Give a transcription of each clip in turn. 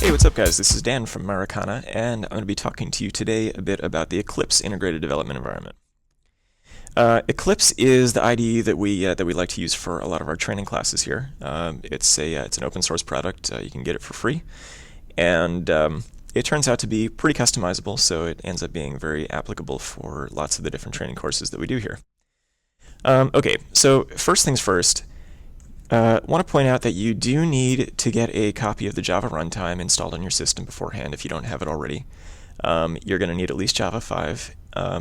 Hey, what's up guys? This is Dan from Marakana, and I'm going to be talking to you today a bit about the Eclipse integrated development environment. Eclipse is the IDE that we like to use for a lot of our training classes here. It's an open source product. You can get it for free, and it turns out to be pretty customizable, so it ends up being very applicable for lots of the different training courses that we do here. Okay, so first things first. Want to point out that you do need to get a copy of the Java runtime installed on your system beforehand if you don't have it already. You're going to need at least Java 5.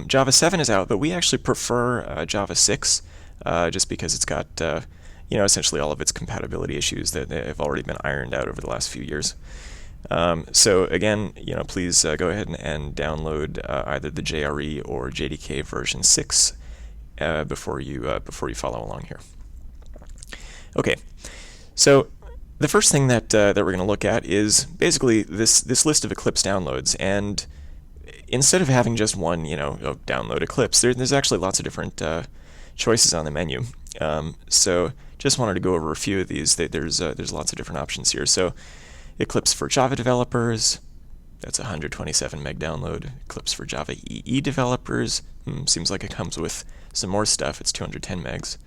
Java 7 is out, but we actually prefer Java 6 just because it's got essentially all of its compatibility issues that have already been ironed out over the last few years. So again, please go ahead and download either the JRE or JDK version 6 before you follow along here. Okay, so the first thing that we're going to look at is basically this list of Eclipse downloads, and instead of having just one, download Eclipse, there's actually lots of different choices on the menu. So just wanted to go over a few of these. There's lots of different options here. So Eclipse for Java developers, that's a 127 meg download. Eclipse for Java EE developers, seems like it comes with some more stuff. It's 210 megs.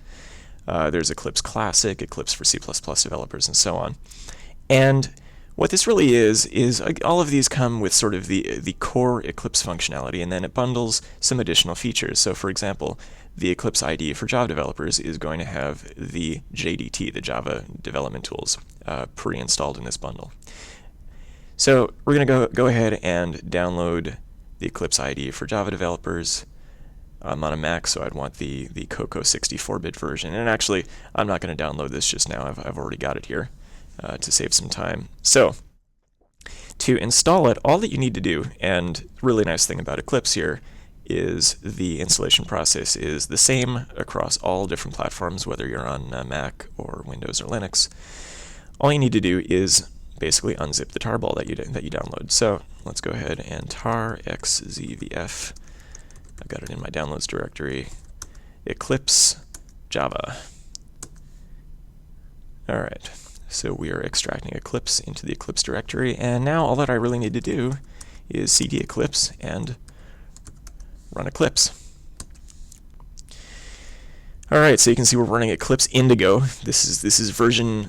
There's Eclipse Classic, Eclipse for C++ developers, and so on. And what this really is all of these come with sort of the core Eclipse functionality, and then it bundles some additional features. So for example, the Eclipse IDE for Java developers is going to have the JDT, the Java Development Tools, pre-installed in this bundle. So we're going to go ahead and download the Eclipse IDE for Java developers. I'm on a Mac, so I'd want the Cocoa 64-bit version. And actually, I'm not going to download this just now. I've already got it here to save some time. So to install it, all that you need to do, and really nice thing about Eclipse here, is the installation process is the same across all different platforms, whether you're on Mac or Windows or Linux. All you need to do is basically unzip the tarball that you download. So let's go ahead and tar xzvf. I've got it in my downloads directory, Eclipse Java. All right, so we are extracting Eclipse into the Eclipse directory, and now all that I really need to do is cd Eclipse and run Eclipse. All right, so you can see we're running Eclipse Indigo. This is version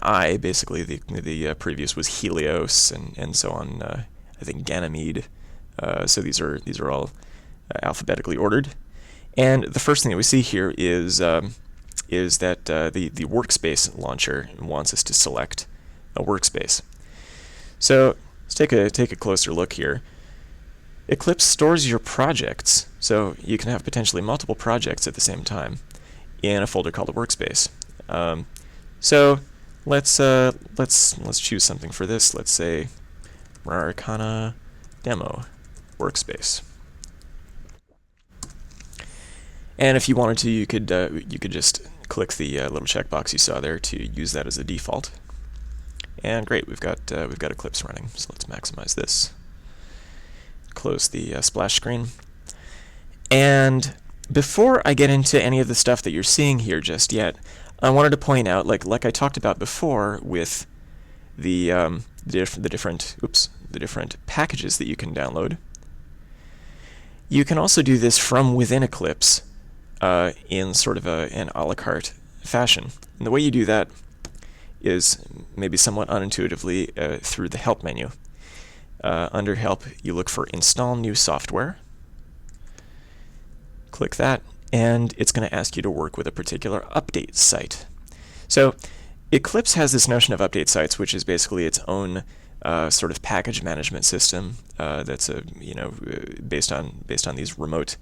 I. Basically, the previous was Helios and so on. I think Ganymede. So these are all alphabetically ordered, and the first thing that we see here is that the workspace launcher wants us to select a workspace. So let's take a closer look here. Eclipse stores your projects, so you can have potentially multiple projects at the same time in a folder called a workspace. So let's choose something for this. Let's say Marakana demo workspace. And if you wanted to, you could just click the little checkbox you saw there to use that as a default. And great, we've got Eclipse running. So let's maximize this. Close the splash screen. And before I get into any of the stuff that you're seeing here just yet, I wanted to point out, like I talked about before, with the different packages that you can download. You can also do this from within Eclipse in sort of an a la carte fashion. And the way you do that is maybe somewhat unintuitively through the Help menu. Under Help, you look for Install New Software. Click that, and it's going to ask you to work with a particular update site. So Eclipse has this notion of update sites, which is basically its own sort of package management system that's based on these remote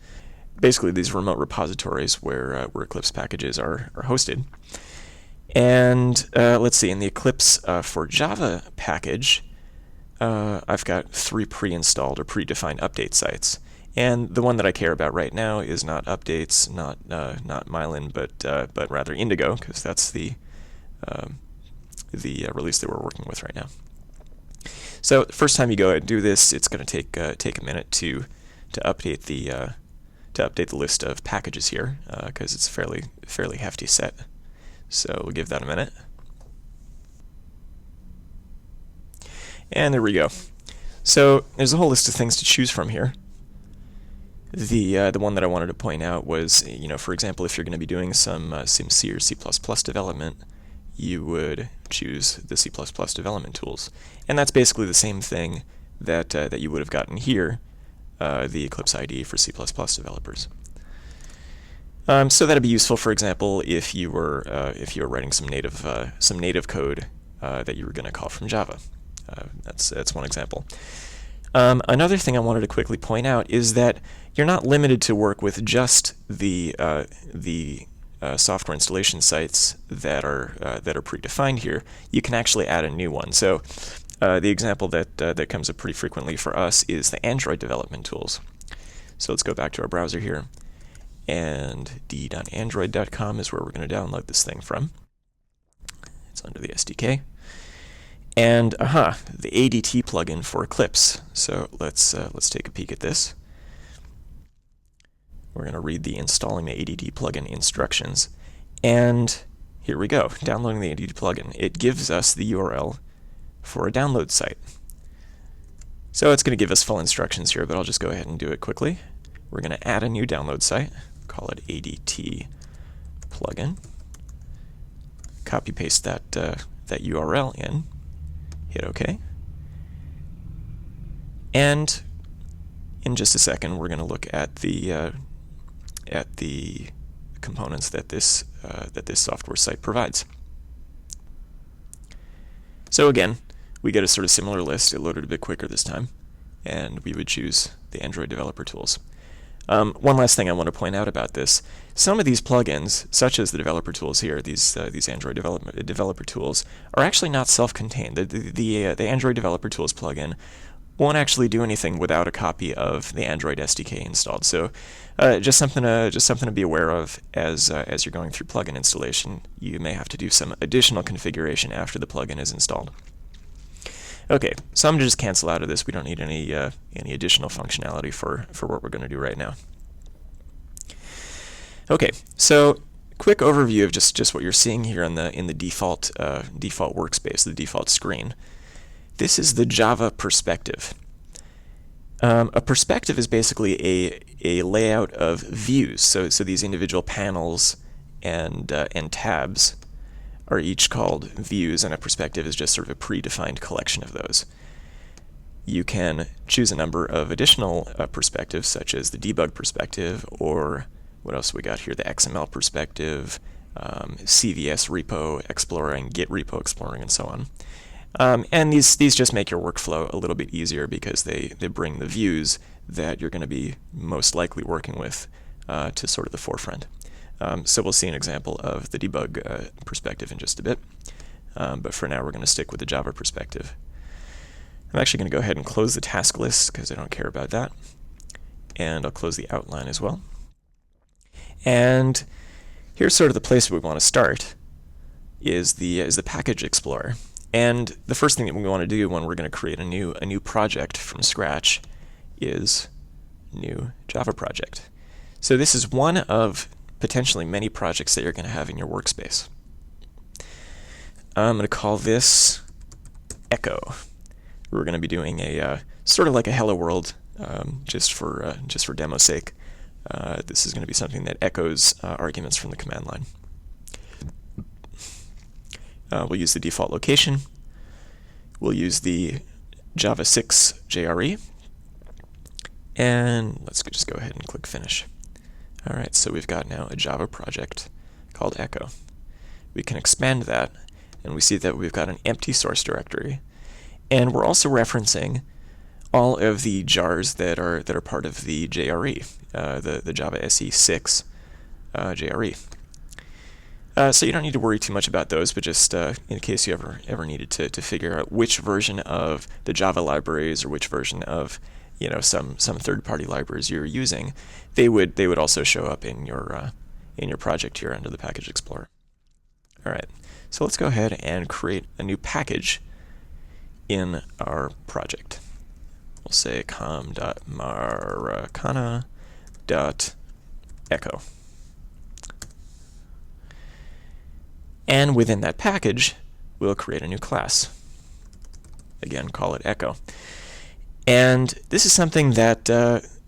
repositories where Eclipse packages are hosted. And let's see, in the Eclipse for Java package, I've got 3 pre-installed or predefined update sites. And the one that I care about right now is not updates, not Myelin, but rather Indigo, because that's the release that we're working with right now. So the first time you go ahead and do this, it's going to take a minute to update the list of packages here, because it's a fairly hefty set. So we'll give that a minute. And there we go. So there's a whole list of things to choose from here. The one that I wanted to point out was, for example, if you're going to be doing some C or C++ development, you would choose the C++ development tools, and that's basically the same thing that you would have gotten here, the Eclipse IDE for C++ developers. So that'd be useful, for example, if you were writing some native code that you were going to call from Java. That's one example. Another thing I wanted to quickly point out is that you're not limited to work with just the software installation sites that are predefined here. You can actually add a new one. So the example that comes up pretty frequently for us is the Android development tools. So let's go back to our browser here, and d.android.com is where we're going to download this thing from. It's under the SDK. And the ADT plugin for Eclipse. So let's take a peek at this. We're going to read the installing the ADT plugin instructions, and here we go. Downloading the ADT plugin. It gives us the URL for a download site. So it's going to give us full instructions here, but I'll just go ahead and do it quickly. We're going to add a new download site. Call it ADT plugin. Copy paste that URL in. Hit OK. And in just a second, we're going to look at the components that this software site provides. So again, we get a sort of similar list. It loaded a bit quicker this time, and we would choose the Android developer tools. One last thing I want to point out about this: some of these plugins, such as the developer tools here, these Android developer tools, are actually not self-contained. The Android developer tools plugin won't actually do anything without a copy of the Android SDK installed. So just something to be aware of as you're going through plugin installation. You may have to do some additional configuration after the plugin is installed. Okay, so I'm going to just cancel out of this. We don't need any additional functionality for what we're going to do right now. Okay, so quick overview of just what you're seeing here in the default workspace, the default screen. This is the Java perspective. A perspective is basically a layout of views. So these individual panels and tabs are each called views, and a perspective is just sort of a predefined collection of those. You can choose a number of additional perspectives, such as the debug perspective, or what else we got here, the XML perspective, CVS repo explorer, and Git repo explorer, and so on. And these just make your workflow a little bit easier because they bring the views that you're going to be most likely working with to sort of the forefront. So we'll see an example of the debug perspective in just a bit. But for now, we're going to stick with the Java perspective. I'm actually going to go ahead and close the task list because I don't care about that. And I'll close the outline as well. And here's sort of the place where we want to start is the package explorer. And the first thing that we want to do when we're going to create a new project from scratch is new Java project. So this is one of potentially many projects that you're going to have in your workspace. I'm going to call this Echo. We're going to be doing a sort of like a Hello World, just for demo's sake. This is going to be something that echoes arguments from the command line. We'll use the default location. We'll use the Java 6 JRE. And let's just go ahead and click Finish. All right, so we've got now a Java project called Echo. We can expand that, and we see that we've got an empty source directory. And we're also referencing all of the jars that are part of the JRE, the Java SE6 JRE. So you don't need to worry too much about those, but just in case you ever needed to figure out which version of the Java libraries or which version of some third-party libraries you're using, they would also show up in your project here under the Package Explorer. All right, so let's go ahead and create a new package in our project. We'll say com.marakana.echo. And within that package, we'll create a new class. again, call it echo. And this is something that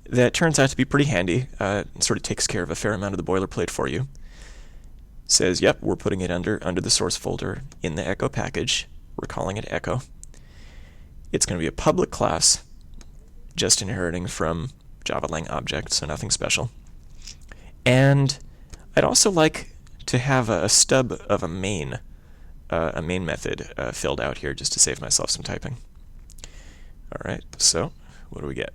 that turns out to be pretty handy. It sort of takes care of a fair amount of the boilerplate for you. It says, yep, we're putting it under the source folder in the echo package. We're calling it echo. It's going to be a public class, just inheriting from Java Lang objects, so nothing special. And I'd also like to have a stub of a main method filled out here just to save myself some typing. All right, so what do we get?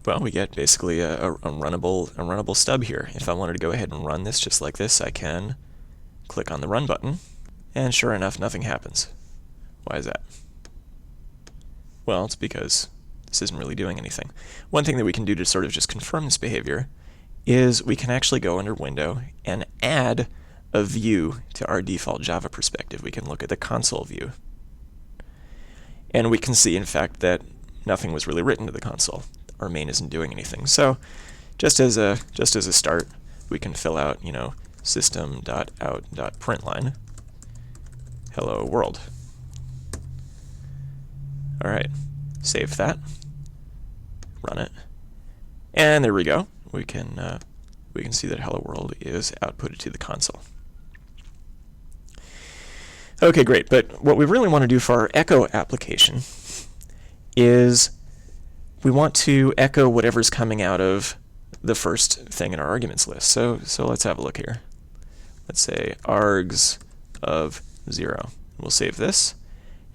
Well, we get basically a runnable stub here. If I wanted to go ahead and run this just like this, I can click on the run button, and sure enough, nothing happens. Why is that? Well, it's because this isn't really doing anything. One thing that we can do to sort of just confirm this behavior is we can actually go under Window and add a view to our default Java perspective. We can look at the console view. And we can see, in fact, that nothing was really written to the console. Our main isn't doing anything. So just as a start, we can fill out, system.out.println hello world. All right, save that, run it, and there we go. We can see that hello world is outputted to the console. Okay, great. But what we really want to do for our echo application is we want to echo whatever's coming out of the first thing in our arguments list. So let's have a look here. Let's say args of 0. We'll save this,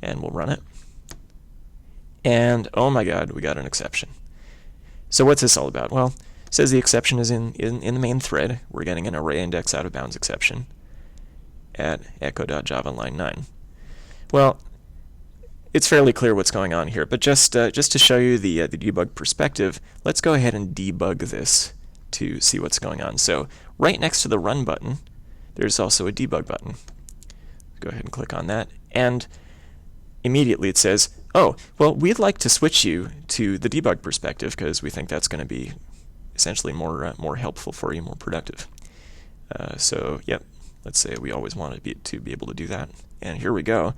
and we'll run it. And oh my God, we got an exception. So what's this all about? Well, it says the exception is in the main thread. We're getting an array index out of bounds exception at echo.java line 9. Well, it's fairly clear what's going on here, but just to show you the debug perspective, let's go ahead and debug this to see what's going on. So right next to the run button, there's also a debug button. Go ahead and click on that, and immediately it says, oh, well, we'd like to switch you to the debug perspective because we think that's going to be essentially more helpful for you, more productive. So, yep, let's say we always wanted to be able to do that, and here we go.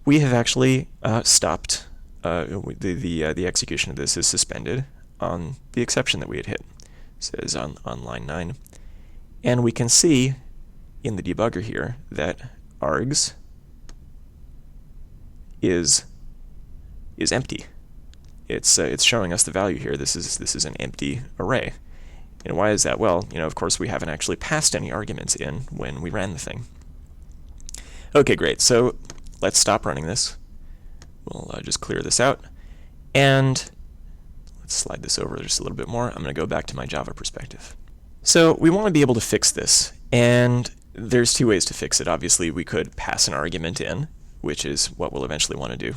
We have actually stopped, the execution of this is suspended on the exception that we had hit. It says on line 9. And we can see in the debugger here that args is empty. It's showing us the value here. This is an empty array. And why is that? Well, of course we haven't actually passed any arguments in when we ran the thing. Okay, great. So let's stop running this. We'll just clear this out. And let's slide this over just a little bit more. I'm going to go back to my Java perspective. So we want to be able to fix this. And there's two ways to fix it. Obviously, we could pass an argument in, which is what we'll eventually want to do.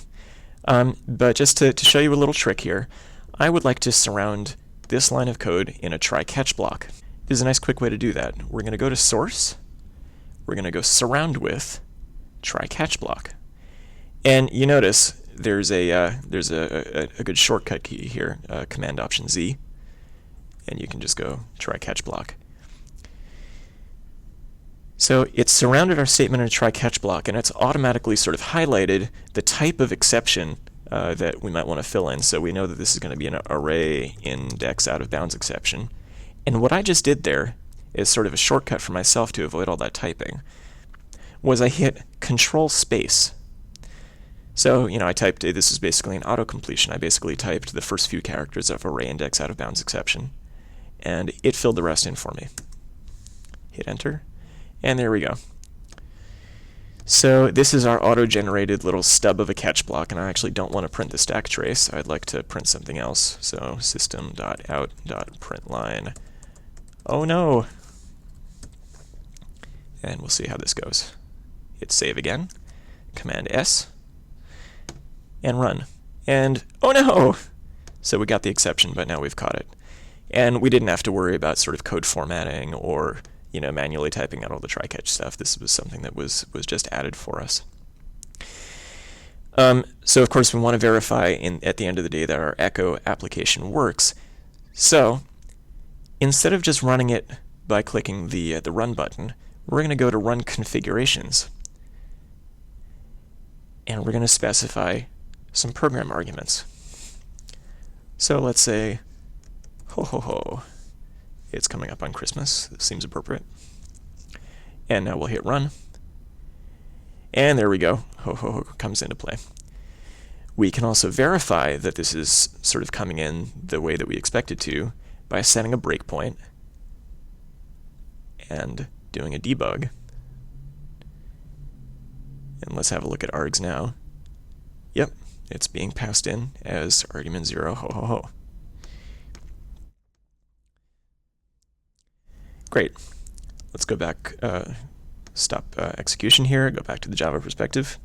But just to show you a little trick here, I would like to surround this line of code in a try-catch block. This is a nice quick way to do that. We're going to go to source. We're going to go surround with try-catch block. And you notice there's a good shortcut key here, Command Option Z, and you can just go try-catch block. So it's surrounded our statement in a try-catch block, and it's automatically sort of highlighted the type of exception that we might want to fill in. So we know that this is going to be an array index out of bounds exception. And what I just did there is sort of a shortcut for myself to avoid all that typing, was I hit Control Space. So, I typed, this is basically an auto-completion. I basically typed the first few characters of array index out of bounds exception, and it filled the rest in for me. Hit Enter, and there we go. So this is our auto-generated little stub of a catch block, and I actually don't want to print the stack trace. I'd like to print something else. So system.out.println. Oh no! And we'll see how this goes. Hit save again, Command S, and run. And oh no! So we got the exception, but now we've caught it. And we didn't have to worry about sort of code formatting or manually typing out all the try-catch stuff. This was something that was just added for us. So of course we want to verify at the end of the day that our echo application works. So instead of just running it by clicking the run button, we're going to go to Run Configurations. and we're going to specify some program arguments. So let's say, ho ho ho, it's coming up on Christmas. This seems appropriate. And now we'll hit run. And there we go. Ho ho ho comes into play. We can also verify that this is sort of coming in the way that we expect it to by setting a breakpoint and doing a debug. And let's have a look at args now. Yep, it's being passed in as argument 0, ho ho ho. Great. Let's go back, stop execution here, go back to the Java perspective.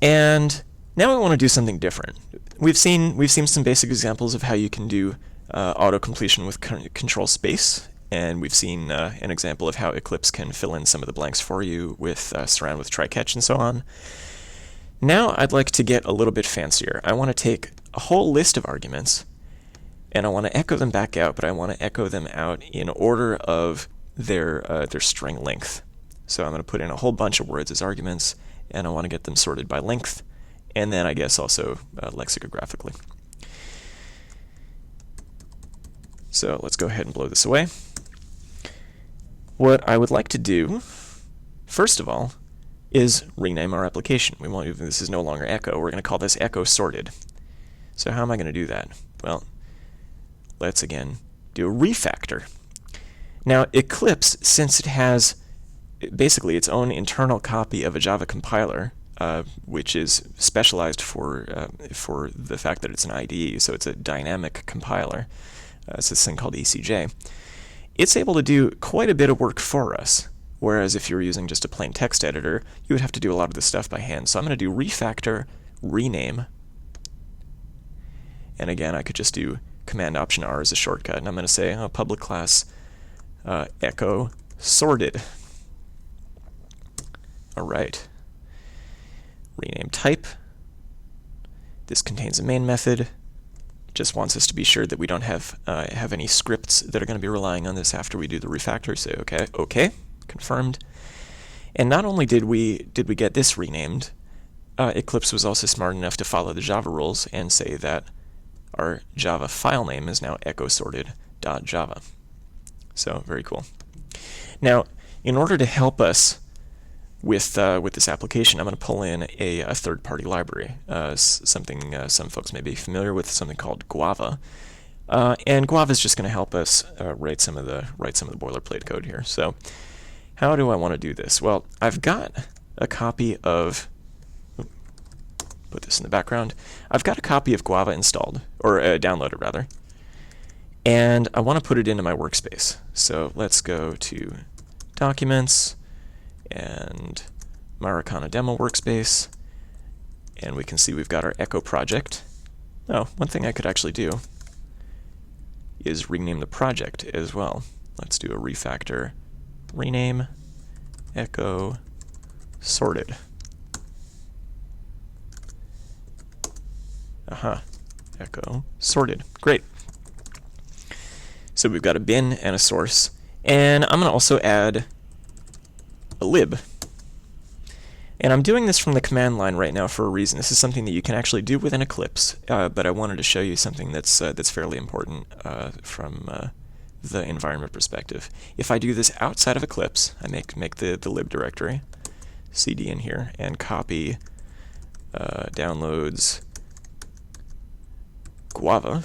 And now we want to do something different. We've seen some basic examples of how you can do auto-completion with control space, and we've seen an example of how Eclipse can fill in some of the blanks for you with surround with try-catch and so on. Now I'd like to get a little bit fancier. I want to take a whole list of arguments, and I want to echo them back out, but I want to echo them out in order of their string length. So I'm going to put in a whole bunch of words as arguments, and I want to get them sorted by length, and then I guess also lexicographically. So let's go ahead and blow this away. What I would like to do, first of all, is rename our application. We want, this is no longer echo, we're going to call this echo sorted. So how am I going to do that? Well, let's again do a refactor. Now Eclipse, since it has basically its own internal copy of a Java compiler, which is specialized for the fact that it's an IDE, so it's a dynamic compiler. It's this thing called ECJ. It's able to do quite a bit of work for us, whereas if you're using just a plain text editor, you would have to do a lot of this stuff by hand. So I'm going to do refactor, rename, and again I could just do Command-Option-R as a shortcut, and I'm going to say public class echo sorted. All right. Rename type. This contains a main method. Just wants us to be sure that we don't have any scripts that are going to be relying on this after we do the refactor. Say okay, confirmed. And not only did we get this renamed, Eclipse was also smart enough to follow the Java rules and say that our Java file name is now echosorted.java. So very cool. Now, in order to help us with this application, I'm going to pull in a third-party library, something some folks may be familiar with, something called Guava, and Guava is just going to help us write some of the boilerplate code here. So, how do I want to do this? Well, I've got a copy of. Put this in the background. I've got a copy of Guava installed, or downloaded rather, and I want to put it into my workspace. So let's go to Documents and Marakana demo workspace, and we can see we've got our Echo project. Oh, one thing I could actually do is rename the project as well. Let's do a refactor, rename, Echo sorted. Echo sorted. Great. So we've got a bin and a source, and I'm going to also add a lib. And I'm doing this from the command line right now for a reason. This is something that you can actually do within Eclipse, but I wanted to show you something that's fairly important from the environment perspective. If I do this outside of Eclipse, I make the lib directory, cd in here, and copy downloads Guava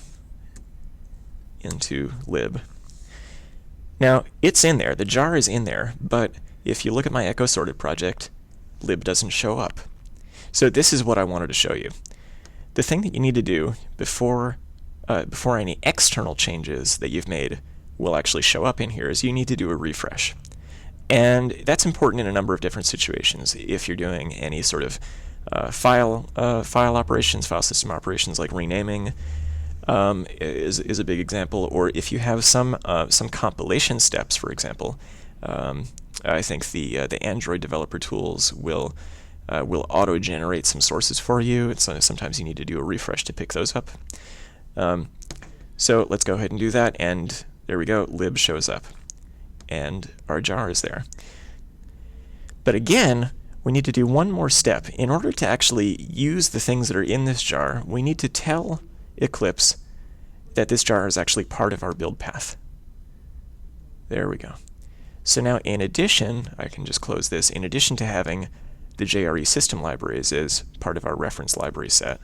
into lib. Now, it's in there, the jar is in there, but if you look at my Echo sorted project, lib doesn't show up. So this is what I wanted to show you. The thing that you need to do before any external changes that you've made will actually show up in here is you need to do a refresh. And that's important in a number of different situations. If you're doing any sort of file operations, file system operations like renaming is a big example, or if you have some compilation steps, for example. I think the Android developer tools will auto-generate some sources for you, and so sometimes you need to do a refresh to pick those up. So let's go ahead and do that, and there we go, lib shows up, and our jar is there. But again, we need to do one more step. In order to actually use the things that are in this jar, we need to tell Eclipse that this jar is actually part of our build path. There we go. So now in addition, I can just close this, in addition to having the JRE system libraries as part of our reference library set,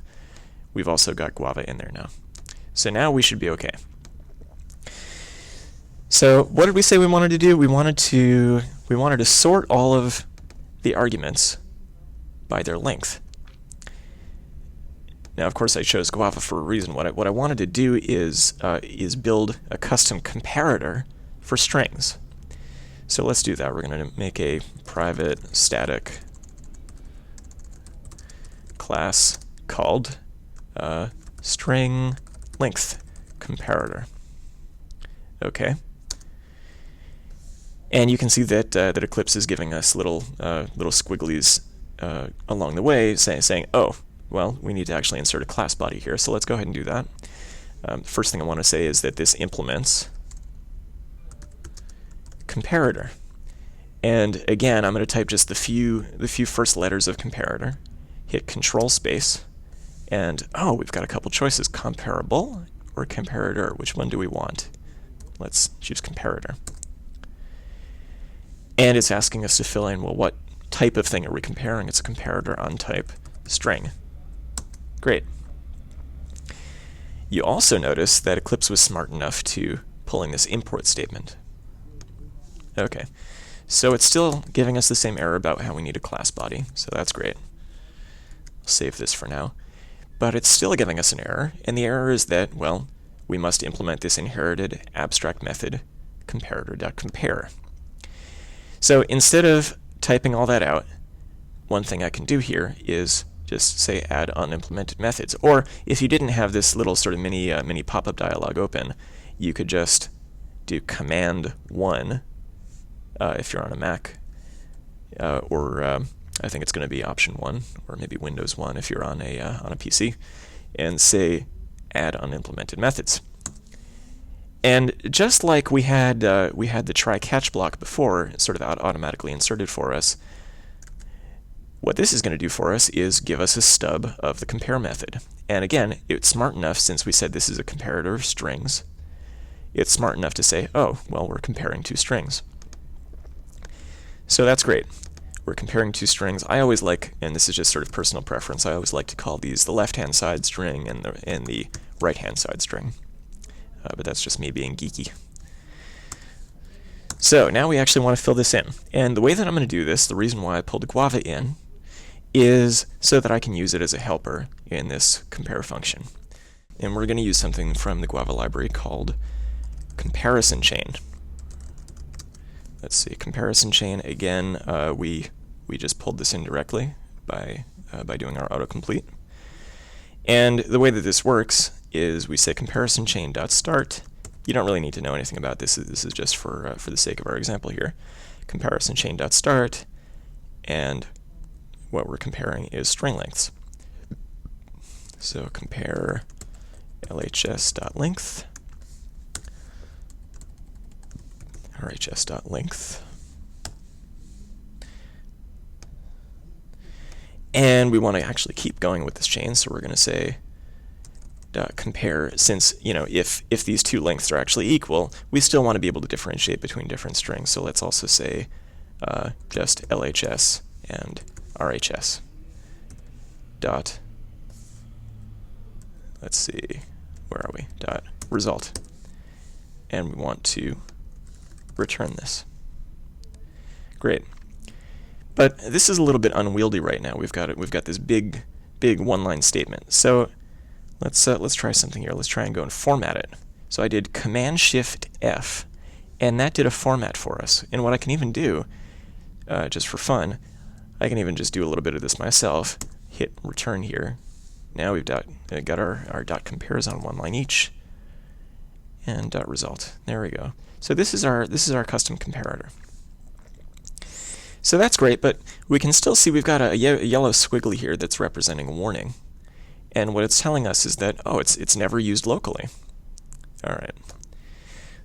we've also got Guava in there now. So now we should be okay. So what did we say we wanted to do? We wanted to sort all of the arguments by their length. Now, of course, I chose Guava for a reason. What I wanted to do is build a custom comparator for strings. So let's do that. We're going to make a private static class called string length comparator. Okay. And you can see that that Eclipse is giving us little squigglies along the way, saying, oh, well, we need to actually insert a class body here. So let's go ahead and do that. First thing I want to say is that this implements comparator. And again, I'm going to type just the few first letters of comparator, hit Control Space, and oh, we've got a couple choices: comparable or comparator. Which one do we want? Let's choose comparator. And it's asking us to fill in, well, what type of thing are we comparing? It's a comparator on type string. Great. You also notice that Eclipse was smart enough to pulling this import statement. Okay, so it's still giving us the same error about how we need a class body, so that's great. I'll save this for now. But it's still giving us an error, and the error is that, well, we must implement this inherited abstract method comparator.compare. So instead of typing all that out, one thing I can do here is just say add unimplemented methods. Or if you didn't have this little sort of mini pop-up dialog open, you could just do Command 1 if you're on a Mac, or I think it's going to be Option 1, or maybe Windows 1 if you're on a PC, and say add unimplemented methods. And just like we had the try-catch block before, sort of automatically inserted for us, what this is going to do for us is give us a stub of the compare method. And again, it's smart enough, since we said this is a comparator of strings, it's smart enough to say, oh, well, we're comparing two strings. So that's great. We're comparing two strings. I always like, and this is just sort of personal preference, I always like to call these the left-hand side string and the right-hand side string. But that's just me being geeky. So now we actually want to fill this in. And the way that I'm going to do this, the reason why I pulled Guava in, is so that I can use it as a helper in this compare function. And we're going to use something from the Guava library called comparison chain. Let's see, comparison chain, again, we just pulled this in directly by doing our autocomplete. And the way that this works is we say comparison chain.start. You don't really need to know anything about this. This is just for the sake of our example here. Comparison chain.start, and what we're comparing is string lengths. So compare LHS.length, RHS.length, and we want to actually keep going with this chain, so we're going to say compare, since, you know, if these two lengths are actually equal, we still want to be able to differentiate between different strings. So let's also say just LHS and RHS dot, let's see, where are we, dot result, and we want to return this. Great. But this is a little bit unwieldy right now. We've got this big one-line statement. So let's try something here. Let's try and go and format it. So I did Command-Shift-F, and that did a format for us. And what I can even do, just for fun, I can even just do a little bit of this myself. Hit return here. Now we've got our dot compares on one line each, and dot result. There we go. So this is our custom comparator. So that's great, but we can still see we've got a yellow squiggly here that's representing a warning. And what it's telling us is that, oh, it's never used locally. All right.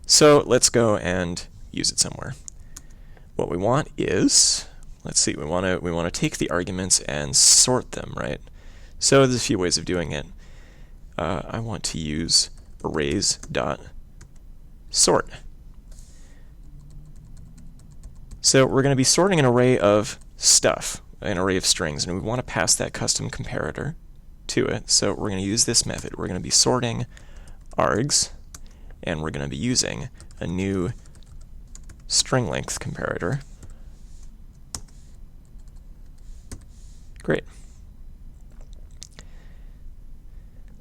So let's go and use it somewhere. What we want is, let's see, we want to take the arguments and sort them, right? So there's a few ways of doing it. I want to use arrays.sort. So we're going to be sorting an array of stuff, an array of strings, and we want to pass that custom comparator to it. So we're going to use this method. We're going to be sorting args, and we're going to be using a new string length comparator. Great.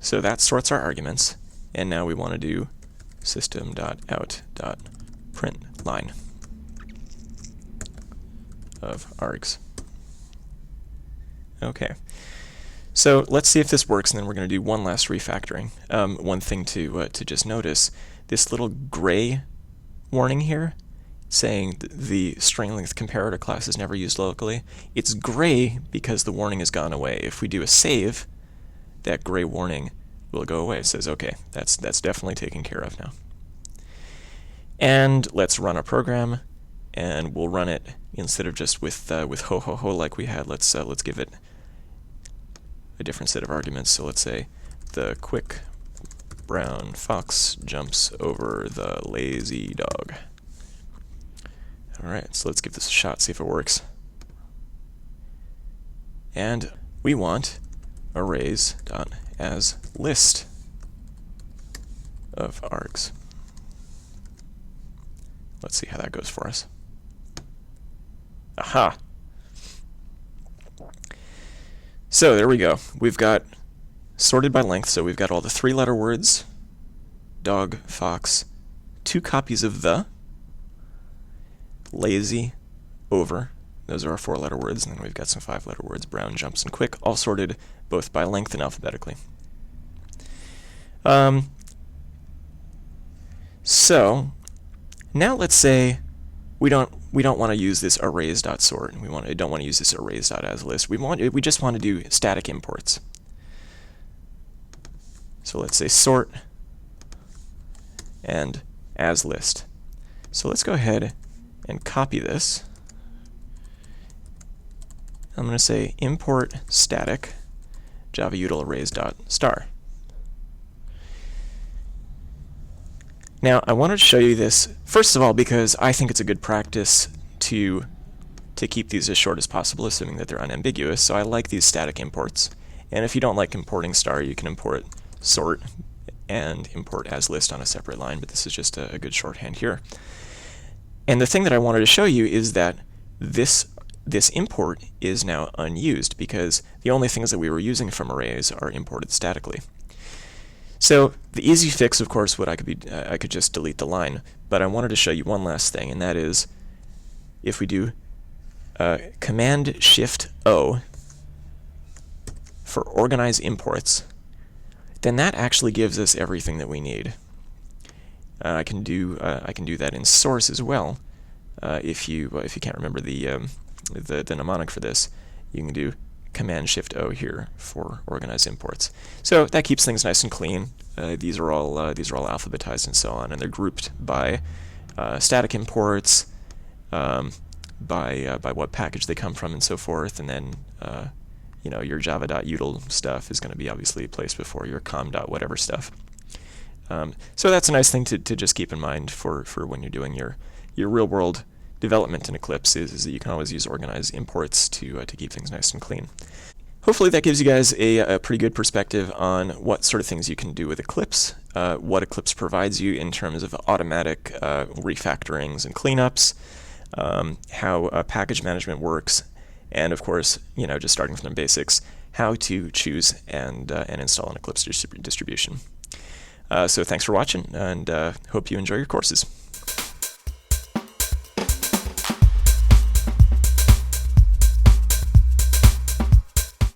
So that sorts our arguments, and now we want to do system.out.println of args. Okay. So let's see if this works, and then we're going to do one last refactoring. One thing to just notice, this little gray warning here saying the string length comparator class is never used locally. It's gray because the warning has gone away. If we do a save, that gray warning will go away. It says, okay, that's definitely taken care of now. And let's run our program, and we'll run it instead of just with ho ho ho like we had. Let's give it a different set of arguments. So let's say the quick brown fox jumps over the lazy dog. All right, so let's give this a shot, see if it works. And we want arrays.asList of args. Let's see how that goes for us. Aha! So there we go. We've got sorted by length, so we've got all the 3-letter words, dog, fox, 2 copies of the, lazy, over, those are our 4-letter words, and then we've got some 5-letter words, brown, jumps, and quick, all sorted both by length and alphabetically. So now let's say we don't want to use this arrays.sort. We don't want to use this arrays.asList. We just want to do static imports. So let's say sort and asList. So let's go ahead and copy this. I'm going to say import static javaUtil arrays.star. Now, I wanted to show you this, first of all, because I think it's a good practice to keep these as short as possible, assuming that they're unambiguous. So I like these static imports. And if you don't like importing star, you can import sort and import asList on a separate line, but this is just a good shorthand here. And the thing that I wanted to show you is that this import is now unused because the only things that we were using from arrays are imported statically. So the easy fix, of course, I could just delete the line, but I wanted to show you one last thing, and that is if we do Command-Shift-O for organize imports, then that actually gives us everything that we need. I can do that in source as well. If you can't remember the mnemonic for this, you can do Command-Shift-O here for organize imports. So that keeps things nice and clean. These are all alphabetized and so on, and they're grouped by static imports, by what package they come from, and so forth. And then your java.util stuff is going to be obviously placed before your com.whatever stuff. So that's a nice thing to just keep in mind for when you're doing your real-world development in Eclipse, is that you can always use organize imports to keep things nice and clean. Hopefully that gives you guys a pretty good perspective on what sort of things you can do with Eclipse, what Eclipse provides you in terms of automatic refactorings and cleanups, how package management works, and of course, just starting from the basics, how to choose and install an Eclipse distribution. So thanks for watching, and hope you enjoy your courses.